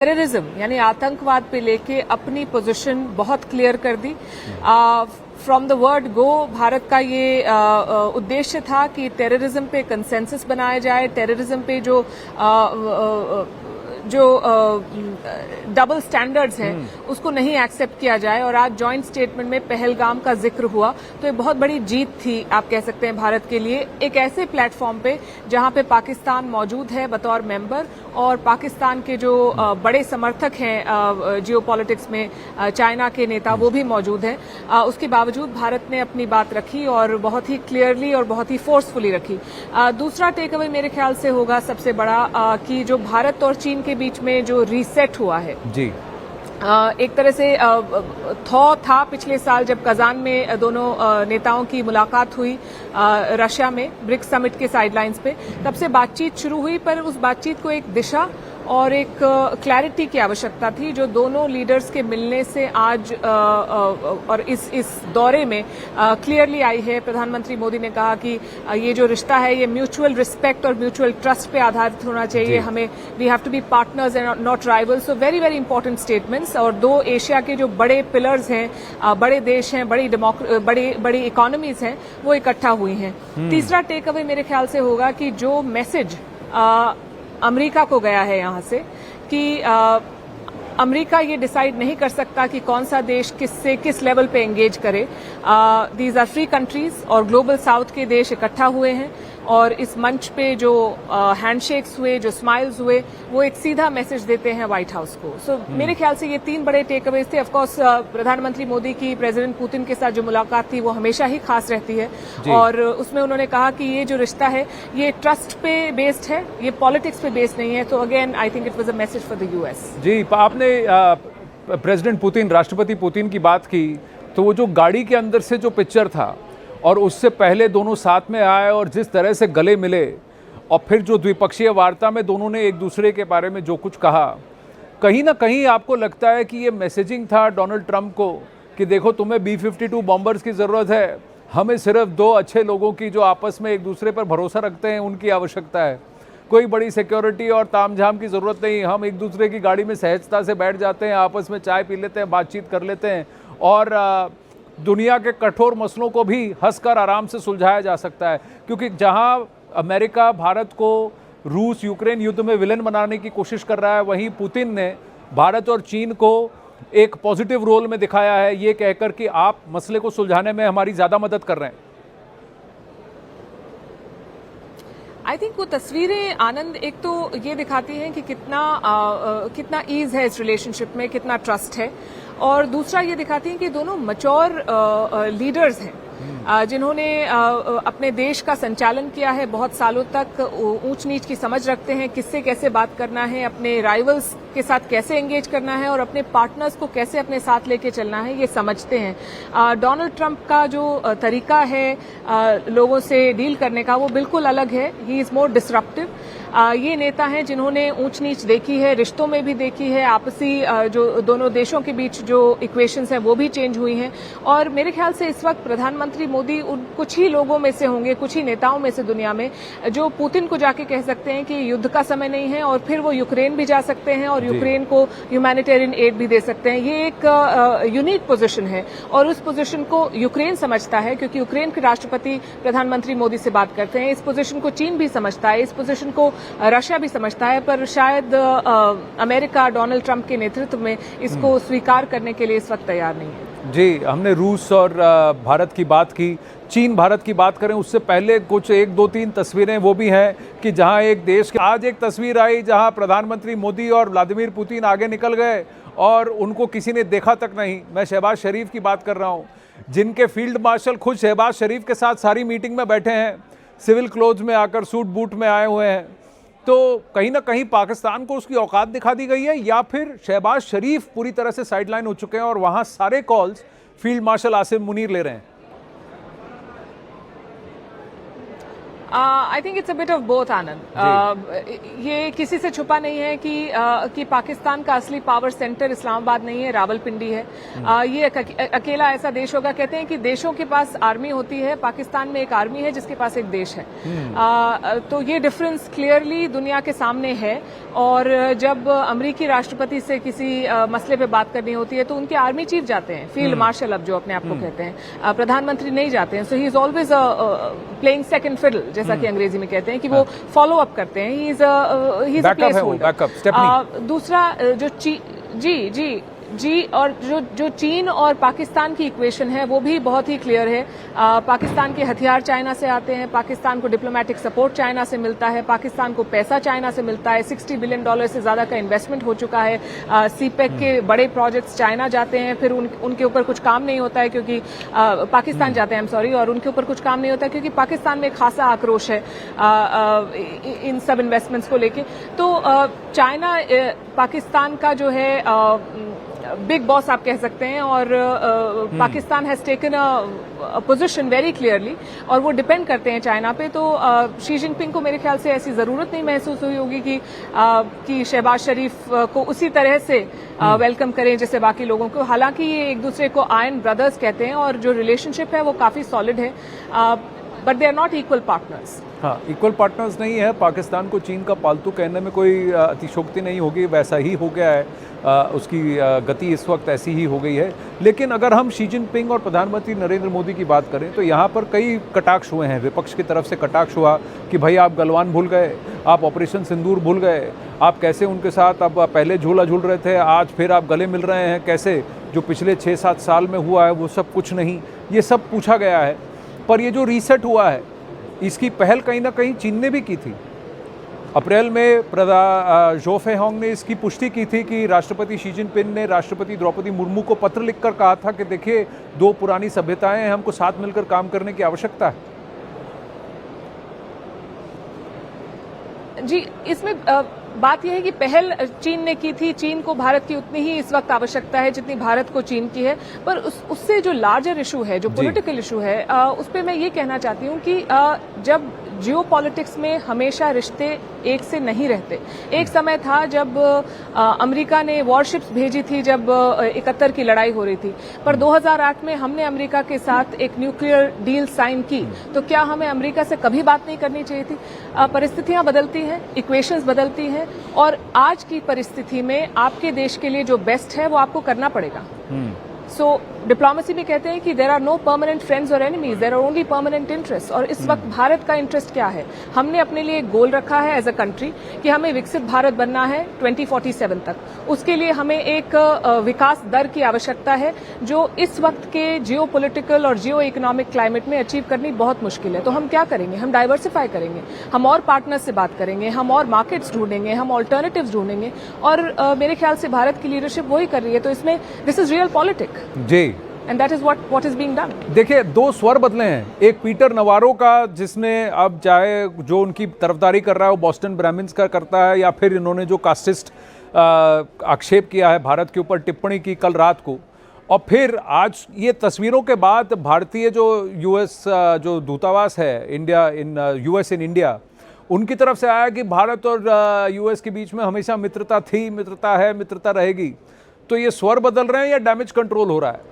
Terrorism यानी आतंकवाद पे लेके अपनी पोजीशन बहुत क्लियर कर दी। फ्रॉम द वर्ड गो भारत का ये उद्देश्य था कि टेररिज्म पे कंसेंसस बनाया जाए, टेररिज्म पे जो डबल स्टैंडर्ड्स हैं उसको नहीं एक्सेप्ट किया जाए। और आज जॉइंट स्टेटमेंट में पहलगाम का जिक्र हुआ, तो ये बहुत बड़ी जीत थी आप कह सकते हैं भारत के लिए, एक ऐसे प्लेटफॉर्म पे जहां पे पाकिस्तान मौजूद है बतौर मेंबर, और पाकिस्तान के जो बड़े समर्थक हैं जियोपॉलिटिक्स में, चाइना के नेता वो भी मौजूद हैं। उसके बावजूद भारत ने अपनी बात रखी और बहुत ही क्लियरली और बहुत ही फोर्सफुली रखी। दूसरा टेक अवे मेरे ख्याल से होगा सबसे बड़ा कि जो भारत और चीन के बीच में जो रीसेट हुआ है जी, एक तरह से था पिछले साल जब कजान में दोनों नेताओं की मुलाकात हुई रशिया में ब्रिक्स समिट के साइडलाइंस पे, तब से बातचीत शुरू हुई, पर उस बातचीत को एक दिशा और एक क्लैरिटी की आवश्यकता थी जो दोनों लीडर्स के मिलने से आज और इस दौरे में क्लियरली आई है। प्रधानमंत्री मोदी ने कहा कि ये जो रिश्ता है ये म्यूचुअल रिस्पेक्ट और म्यूचुअल ट्रस्ट पे आधारित होना चाहिए, हमें we have to be partners and not rivals. So very very important statements, और दो एशिया के जो बड़े पिलर्स हैं, बड़े देश हैं, बड़ी इकोनॉमीज हैं, वो इकट्ठा हुई हैं। तीसरा टेक अवे मेरे ख्याल से होगा कि जो मैसेज अमेरिका को गया है यहां से कि अमेरिका ये डिसाइड नहीं कर सकता कि कौन सा देश किससे किस लेवल पे एंगेज करे। दीज आर फ्री कंट्रीज और ग्लोबल साउथ के देश इकट्ठा हुए हैं, और इस मंच पे जो हैंडशेक्स हुए, जो स्माइल्स हुए, वो एक सीधा मैसेज देते हैं व्हाइट हाउस को। सो मेरे ख्याल से ये तीन बड़े टेक अवेज थे। ऑफकोर्स प्रधानमंत्री मोदी की प्रेसिडेंट पुतिन के साथ जो मुलाकात थी वो हमेशा ही खास रहती है, और उसमें उन्होंने कहा कि ये जो रिश्ता है ये ट्रस्ट पे बेस्ड है, ये पॉलिटिक्स पे बेस्ड नहीं है। तो again I think it was a message for the US. जी, आपने प्रेसिडेंट पुतिन, राष्ट्रपति पुतिन की बात की, तो वो जो गाड़ी के अंदर से जो पिक्चर था और उससे पहले दोनों साथ में आए और जिस तरह से गले मिले, और फिर जो द्विपक्षीय वार्ता में दोनों ने एक दूसरे के बारे में जो कुछ कहा, कहीं ना कहीं आपको लगता है कि ये मैसेजिंग था डोनाल्ड ट्रंप को कि देखो तुम्हें B-52 बॉम्बर्स की ज़रूरत है, हमें सिर्फ दो अच्छे लोगों की जो आपस में एक दूसरे पर भरोसा रखते हैं उनकी आवश्यकता है, कोई बड़ी सिक्योरिटी और तामझाम की ज़रूरत नहीं, हम एक दूसरे की गाड़ी में सहजता से बैठ जाते हैं, आपस में चाय पी लेते हैं, बातचीत कर लेते हैं, और दुनिया के कठोर मसलों को भी हंसकर आराम से सुलझाया जा सकता है। क्योंकि जहां अमेरिका भारत को रूस यूक्रेन युद्ध में विलेन बनाने की कोशिश कर रहा है, वहीं पुतिन ने भारत और चीन को एक पॉजिटिव रोल में दिखाया है, ये कहकर कि आप मसले को सुलझाने में हमारी ज़्यादा मदद कर रहे हैं। आई थिंक वो तस्वीरें आनंद एक तो ये दिखाती हैं कि कितना ईज है इस रिलेशनशिप में, कितना ट्रस्ट है, और दूसरा ये दिखाती हैं कि दोनों मैच्योर लीडर्स हैं जिन्होंने अपने देश का संचालन किया है बहुत सालों तक, ऊंच नीच की समझ रखते हैं, किससे कैसे बात करना है, अपने राइवल्स के साथ कैसे एंगेज करना है, और अपने पार्टनर्स को कैसे अपने साथ लेके चलना है, ये समझते हैं। डोनाल्ड ट्रंप का जो तरीका है लोगों से डील करने का वो बिल्कुल अलग है, ही इज मोर डिसरप्टिव। ये नेता हैं जिन्होंने ऊंच नीच देखी है, रिश्तों में भी देखी है, आपसी जो दोनों देशों के बीच जो इक्वेशंस हैं वो भी चेंज हुई हैं, और मेरे ख्याल से इस वक्त प्रधानमंत्री मोदी उन कुछ ही लोगों में से होंगे, कुछ ही नेताओं में से दुनिया में, जो पुतिन को जाके कह सकते हैं कि युद्ध का समय नहीं है, और फिर वो यूक्रेन भी जा सकते हैं और यूक्रेन को ह्यूमैनिटेरियन एड भी दे सकते हैं। ये एक यूनिक पोजीशन है, और उस पोजीशन को यूक्रेन समझता है क्योंकि यूक्रेन के राष्ट्रपति प्रधानमंत्री मोदी से बात करते हैं। इस पोजीशन को चीन भी समझता है, इस पोजीशन को रशिया भी समझता है, पर शायद अमेरिका डोनाल्ड ट्रंप के नेतृत्व में इसको स्वीकार करने के लिए इस वक्त तैयार नहीं है। जी, हमने रूस और भारत की बात की, चीन भारत की बात करें उससे पहले कुछ 1-2-3 तस्वीरें वो भी हैं कि जहां एक देश के, आज एक तस्वीर आई जहां प्रधानमंत्री मोदी और व्लादिमीर पुतिन आगे निकल गए और उनको किसी ने देखा तक नहीं। मैं शहबाज शरीफ की बात कर रहा हूं, जिनके फील्ड मार्शल खुद शहबाज शरीफ के साथ सारी मीटिंग में बैठे हैं, सिविल क्लोथ्स में आकर, सूट बूट में आए हुए हैं। तो कहीं ना कहीं पाकिस्तान को उसकी औकात दिखा दी गई है, या फिर शहबाज शरीफ पूरी तरह से साइडलाइन हो चुके हैं और वहां सारे calls field marshal Asim Munir ले रहे हैं? I think it's a bit of both Anand. ये किसी से छुपा नहीं है कि पाकिस्तान का असली पावर सेंटर इस्लामाबाद नहीं है, रावलपिंडी है। ये अकेला ऐसा देश होगा, कहते हैं कि देशों के पास आर्मी होती है, पाकिस्तान में एक आर्मी है जिसके पास एक देश है। तो ये डिफरेंस क्लियरली दुनिया के सामने है। और जब अमेरिकी राष्ट्रपति से किसी मसले पे बात करनी होती है तो उनके आर्मी चीफ जाते हैं, फील्ड मार्शल अब जो अपने आप को कहते हैं, प्रधानमंत्री नहीं जाते हैं। So he is always playing second fiddle, जैसा कि अंग्रेजी में कहते हैं, कि वो फॉलो अप करते हैं। He is a place holder. दूसरा जो जी और जो चीन और पाकिस्तान की इक्वेशन है वो भी बहुत ही क्लियर है। पाकिस्तान के हथियार चाइना से आते हैं, पाकिस्तान को डिप्लोमेटिक सपोर्ट चाइना से मिलता है, पाकिस्तान को पैसा चाइना से मिलता है। $60 बिलियन से ज्यादा का इन्वेस्टमेंट हो चुका है। सीपेक के बड़े प्रोजेक्ट्स चाइना जाते हैं, फिर उनके ऊपर कुछ काम नहीं होता है क्योंकि पाकिस्तान जाते हैं, सॉरी, और उनके ऊपर कुछ काम नहीं होता है क्योंकि पाकिस्तान में खासा आक्रोश है इन सब इन्वेस्टमेंट्स को लेके। तो चाइना पाकिस्तान का जो है बिग बॉस आप कह सकते हैं, और Pakistan has taken a position very clearly, और वो डिपेंड करते हैं चाइना पे। तो शी जिनपिंग को मेरे ख्याल से ऐसी जरूरत नहीं महसूस हुई होगी कि शहबाज शरीफ को उसी तरह से वेलकम करें जैसे बाकी लोगों को। हालांकि ये एक दूसरे को आयन ब्रदर्स कहते हैं और जो रिलेशनशिप है वो काफी सॉलिड है, but they are not equal partners. हाँ, इक्वल पार्टनर्स नहीं है। पाकिस्तान को चीन का पालतू कहने में कोई अतिशोक्ति नहीं होगी, वैसा ही हो गया है। उसकी गति इस वक्त ऐसी ही हो गई है। लेकिन अगर हम शी जिनपिंग और प्रधानमंत्री नरेंद्र मोदी की बात करें तो यहाँ पर कई कटाक्ष हुए हैं। विपक्ष की तरफ से कटाक्ष हुआ कि भाई आप गलवान भूल गए, आप ऑपरेशन सिंदूर भूल गए, आप कैसे उनके साथ अब पहले झूला झूल रहे थे, आज फिर आप गले मिल रहे हैं, कैसे जो पिछले 6-7 साल में हुआ है वो सब कुछ नहीं, ये सब पूछा गया है। पर ये जो रीसेट हुआ है इसकी पहल कहीं ना कहीं चीन ने भी की थी। अप्रैल में ज़ो फेहोंग ने इसकी पुष्टि की थी कि राष्ट्रपति शी जिनपिंग ने राष्ट्रपति द्रौपदी मुर्मू को पत्र लिखकर कहा था कि देखिए, 2 पुरानी सभ्यताएं हैं, हमको साथ मिलकर काम करने की आवश्यकता है। जी, इसमें बात यह है कि पहल चीन ने की थी। चीन को भारत की उतनी ही इस वक्त आवश्यकता है जितनी भारत को चीन की है। पर उससे जो लार्जर इशू है, जो पॉलिटिकल इशू है, उस पर मैं ये कहना चाहती हूँ कि जब जियो पॉलिटिक्स में हमेशा रिश्ते एक से नहीं रहते। एक समय था जब अमेरिका ने वॉरशिप्स भेजी थी जब 71 की लड़ाई हो रही थी, पर 2008 में हमने अमेरिका के साथ एक न्यूक्लियर डील साइन की। तो क्या हमें अमेरिका से कभी बात नहीं करनी चाहिए थी? परिस्थितियां बदलती हैं, इक्वेशंस बदलती हैं, और आज की परिस्थिति में आपके देश के लिए जो बेस्ट है वो आपको करना पड़ेगा। सो डिप्लोमेसी में कहते हैं कि there are no permanent friends और enemies, there are only permanent interest. और इस वक्त भारत का इंटरेस्ट क्या है? हमने अपने लिए एक गोल रखा है एज अ कंट्री कि हमें विकसित भारत बनना है 2047 तक। उसके लिए हमें एक विकास दर की आवश्यकता है जो इस वक्त के जियो पॉलिटिकल और जियो इकोनॉमिक क्लाइमेट में अचीव करनी बहुत मुश्किल है। तो हम क्या करेंगे? हम डाइवर्सिफाई करेंगे, हम और पार्टनर्स से बात करेंगे, हम और मार्केट्स ढूंढेंगे, हम ऑल्टरनेटिव्स ढूंढेंगे, और मेरे ख्याल से भारत की लीडरशिप वही कर रही है। तो इसमें दिस इज रियल पॉलिटिक्स जी, and that is what is being done. देखिए, 2 स्वर बदले हैं। एक पीटर नवारो का, जिसने अब चाहे जो उनकी तरफदारी कर रहा है वो बॉस्टन ब्राह्मण्स का करता है, या फिर इन्होंने जो कास्टिस्ट आक्षेप किया है भारत के ऊपर, टिप्पणी की कल रात को, और फिर आज ये तस्वीरों के बाद भारतीय जो यूएस जो दूतावास है India in US in India, उनकी तरफ से आया कि भारत और यूएस के बीच में हमेशा मित्रता थी, मित्रता है, मित्रता रहेगी। तो ये स्वर बदल रहे हैं या डैमेज कंट्रोल हो रहा है?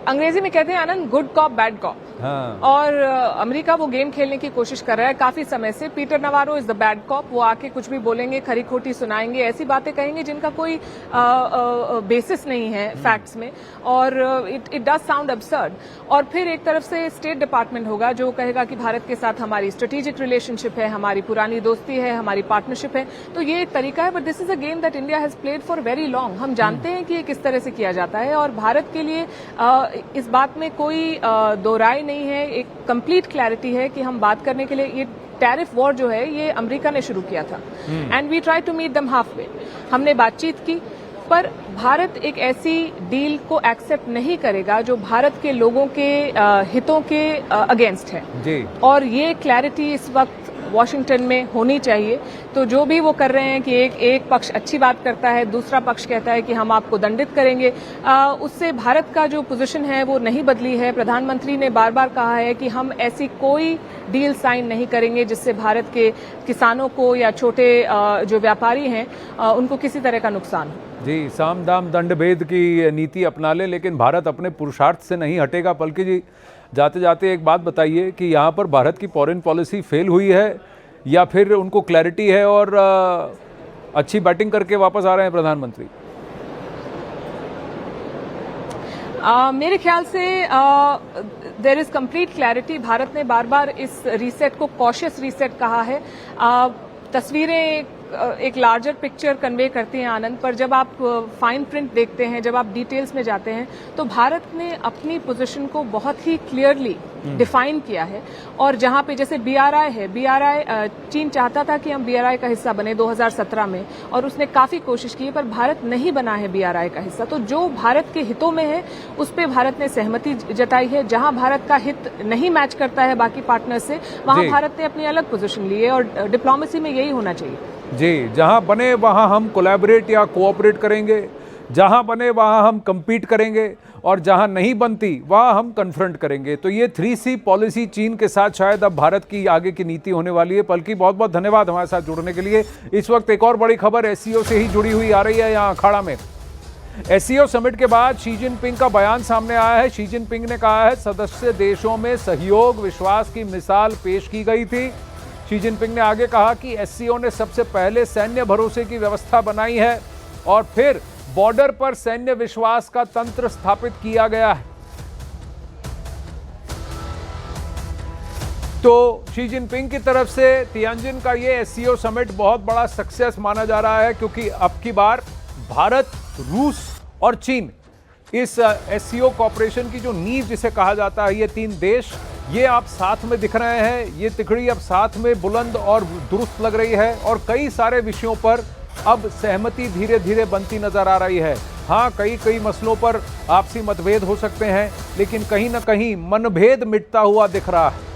अंग्रेजी में कहते हैं आनंद, गुड कॉप बैड कॉप। हाँ। और अमेरिका वो गेम खेलने की कोशिश कर रहा है काफी समय से। Peter Navarro is the bad cop. वो आके कुछ भी बोलेंगे, खरी खोटी सुनाएंगे, ऐसी बातें कहेंगे जिनका कोई बेसिस नहीं है फैक्ट्स में, और इट डज साउंड अबसर्ड। और फिर एक तरफ से स्टेट डिपार्टमेंट होगा जो कहेगा कि भारत के साथ हमारी स्ट्रेटेजिक रिलेशनशिप है, हमारी पुरानी दोस्ती है, हमारी पार्टनरशिप है। तो ये एक तरीका है, but this is a game that India has played for very long. हम जानते हैं कि ये किस तरह से किया जाता है, और भारत के लिए इस बात में कोई दो राय नहीं है। एक कंप्लीट क्लैरिटी है कि हम बात करने के लिए, ये टैरिफ वॉर जो है ये अमेरिका ने शुरू किया था, and we try to meet them half way. हमने बातचीत की, पर भारत एक ऐसी डील को एक्सेप्ट नहीं करेगा जो भारत के लोगों के हितों के अगेंस्ट है। जी। और ये क्लैरिटी इस वक्त वॉशिंगटन में होनी चाहिए। तो जो भी वो कर रहे हैं कि एक पक्ष अच्छी बात करता है, दूसरा पक्ष कहता है कि हम आपको दंडित करेंगे, उससे भारत का जो पोजीशन है वो नहीं बदली है। प्रधानमंत्री ने बार बार कहा है कि हम ऐसी कोई डील साइन नहीं करेंगे जिससे भारत के किसानों को या छोटे जो व्यापारी हैं उनको किसी तरह का नुकसान हो। जी, साम दाम दंड भेद की नीति अपना ले, लेकिन भारत अपने पुरुषार्थ से नहीं हटेगा। पलकी जी, जाते जाते एक बात बताइए कि यहाँ पर भारत की फॉरेन पॉलिसी फेल हुई है या फिर उनको क्लैरिटी है और अच्छी बैटिंग करके वापस आ रहे हैं प्रधानमंत्री? मेरे ख्याल से there is complete clarity. Bharat ने बार बार इस रीसेट को कॉशियस रीसेट कहा है। तस्वीरें एक लार्जर पिक्चर कन्वे करती हैं आनंद, पर जब आप फाइन प्रिंट देखते हैं, जब आप डिटेल्स में जाते हैं, तो भारत ने अपनी पोजीशन को बहुत ही क्लियरली डिफाइन किया है। और जहां पे जैसे बीआरआई है, बीआरआई चीन चाहता था कि हम बीआरआई का हिस्सा बने 2017 में, और उसने काफी कोशिश की, पर भारत नहीं बना है बीआरआई का हिस्सा। तो जो भारत के हितों में है उस पर भारत ने सहमति जताई है। जहां भारत का हित नहीं मैच करता है बाकी पार्टनर से, वहां भारत ने अपनी अलग पोजीशन ली है, और डिप्लोमेसी में यही होना चाहिए। जी, जहां बने वहां हम कोलैबोरेट या कोऑपरेट करेंगे, जहां बने वहां हम compete करेंगे, और जहां नहीं बनती वहां हम कन्फ्रंट करेंगे। तो ये 3C पॉलिसी चीन के साथ शायद अब भारत की आगे की नीति होने वाली है। पलकी, बहुत बहुत धन्यवाद हमारे साथ जुड़ने के लिए। इस वक्त एक और बड़ी खबर SCO से ही जुड़ी हुई आ रही है यहाँ अखाड़ा में। SCO समिट के बाद शी जिनपिंग का बयान सामने आया है। शी जिनपिंग ने कहा है सदस्य देशों में सहयोग विश्वास की मिसाल पेश की गई थी। शी जिनपिंग ने आगे कहा कि SCO ने सबसे पहले सैन्य भरोसे की व्यवस्था बनाई है और फिर बॉर्डर पर सैन्य विश्वास का तंत्र स्थापित किया गया है। तो शी जिनपिंग की तरफ से तियानजिन का ये SCO समिट बहुत बड़ा सक्सेस माना जा रहा है, क्योंकि अब की बार भारत, रूस और चीन इस SCO कॉपरेशन की जो नींव जिसे कहा जाता है, ये 3 देश ये आप साथ में दिख रहे हैं। ये तिकड़ी अब साथ में बुलंद और दुरुस्त लग रही है और कई सारे विषयों पर अब सहमति धीरे धीरे बनती नजर आ रही है। हाँ, कई मसलों पर आपसी मतभेद हो सकते हैं, लेकिन कहीं ना कहीं मनभेद मिटता हुआ दिख रहा है।